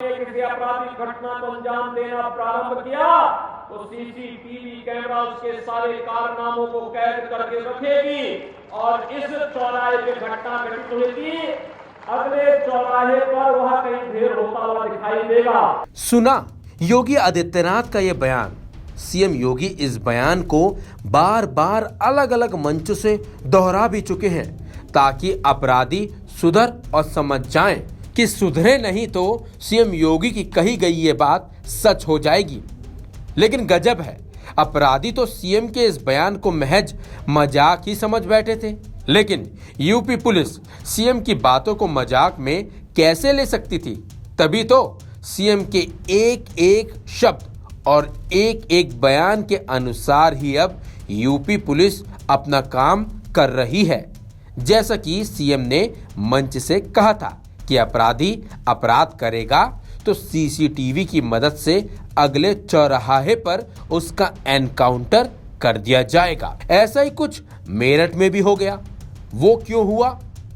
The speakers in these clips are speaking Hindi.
किसी आपराधिक घटना को अंजाम देना प्रारंभ किया तो सीसीटीवी कैमरा उसके सारे कारनामों को कैद करके रखेगी और इस चौराहे पे घटना घटित हुई थी, अगले चौराहे पर वह कहीं ढेर होता हुआ दिखाई देगा। सुना योगी आदित्यनाथ का यह बयान। सीएम योगी इस बयान को बार बार अलग अलग मंचों से दोहरा भी चुके हैं ताकि अपराधी सुधर और समझ जाएं कि सुधरे नहीं तो सीएम योगी की कही गई ये बात सच हो जाएगी। लेकिन गजब है, अपराधी तो सीएम के इस बयान को महज मजाक ही समझ बैठे थे, लेकिन यूपी पुलिस सीएम की बातों को मजाक में कैसे ले सकती थी। तभी तो सीएम के एक एक शब्द और एक एक बयान के अनुसार ही अब यूपी पुलिस अपना काम कर रही है। जैसा कि सीएम ने मंच से कहा था कि अपराधी अपराध करेगा तो सीसीटीवी की मदद से अगले चौराहे पर उसका एनकाउंटर कर दिया जाएगा। ऐसा ही कुछ मेरठ में भी हो गया। वो क्यों हुआ?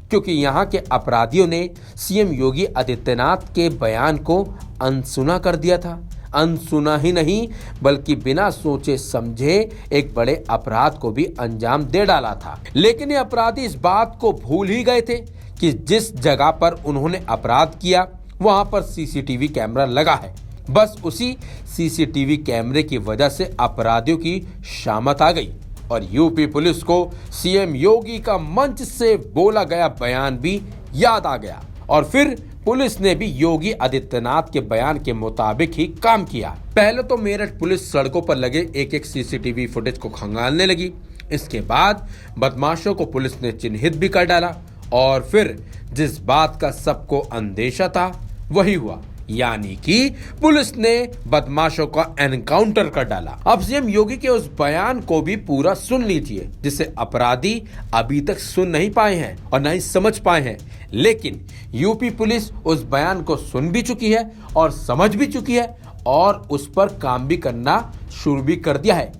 क्योंकि यहाँ के अपराधियों ने सीएम योगी आदित्यनाथ के बयान को अनसुना कर दिया था। अनसुना ही नहीं बल्कि बिना सोचे समझे एक बड़े अपराध को भी अंजाम दे डाला था। लेकिन ये अपराधी इस बात को भूल ही गए थे कि जिस जगह पर उन्होंने अपराध किया वहां पर सीसीटीवी कैमरा लगा है। बस उसी सीसीटीवी कैमरे की वजह से अपराधियों की शामत आ गई और यूपी पुलिस को सीएम योगी का मंच से बोला गया बयान भी याद आ गया और फिर पुलिस ने भी योगी आदित्यनाथ के बयान के मुताबिक ही काम किया। पहले तो मेरठ पुलिस सड़कों पर लगे एक एक सीसीटीवी फुटेज को खंगालने लगी। इसके बाद बदमाशों को पुलिस ने चिन्हित भी कर डाला और फिर जिस बात का सबको अंदेशा था वही हुआ, यानी कि पुलिस ने बदमाशों का एनकाउंटर कर डाला। अब सीएम योगी के उस बयान को भी पूरा सुन लीजिए जिसे अपराधी अभी तक सुन नहीं पाए हैं और न ही समझ पाए हैं। लेकिन यूपी पुलिस उस बयान को सुन भी चुकी है और समझ भी चुकी है और उस पर काम भी करना शुरू भी कर दिया है,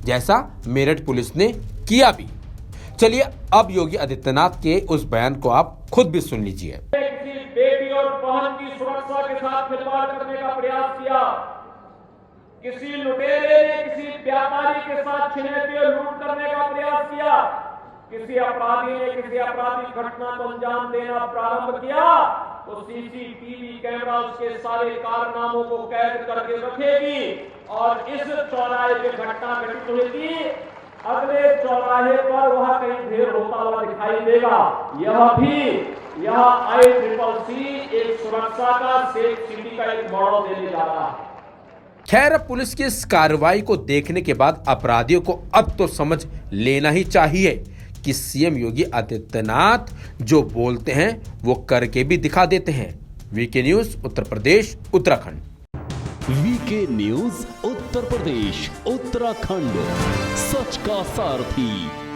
जैसा मेरठ पुलिस ने किया भी। चलिए अब योगी आदित्यनाथ के उस बयान को आप खुद भी सुन लीजिए। बेटी और बहन की सुरक्षा के साथ खिलवाड़ करने का प्रयास किया, किसी लुटेरे ने किसी व्यापारी के साथ छिनैती और लूट करने का प्रयास किया, किसी अपराधी ने किसी आपराधिक घटना को अंजाम देना प्रारंभ किया तो सीसीटीवी कैमरा उसके सारे कारनामों को कैद करके रखेगी और इस चौराहे पे घटना घटित हुई थी, अगले चौराहे पर वह कहीं ढेर होता हुआ दिखाई देगा। यह ICCC एक सुरक्षा का सेफ सिटी का एक मॉडल देने जा रहा है। खैर अब पुलिस की इस कार्रवाई को देखने के बाद अपराधियों को अब तो समझ लेना ही चाहिए कि सीएम योगी आदित्यनाथ जो बोलते हैं वो करके भी दिखा देते हैं। VK news Uttar Pradesh Uttarakhand. VK news Uttar Pradesh Uttarakhand, सच का सारथी।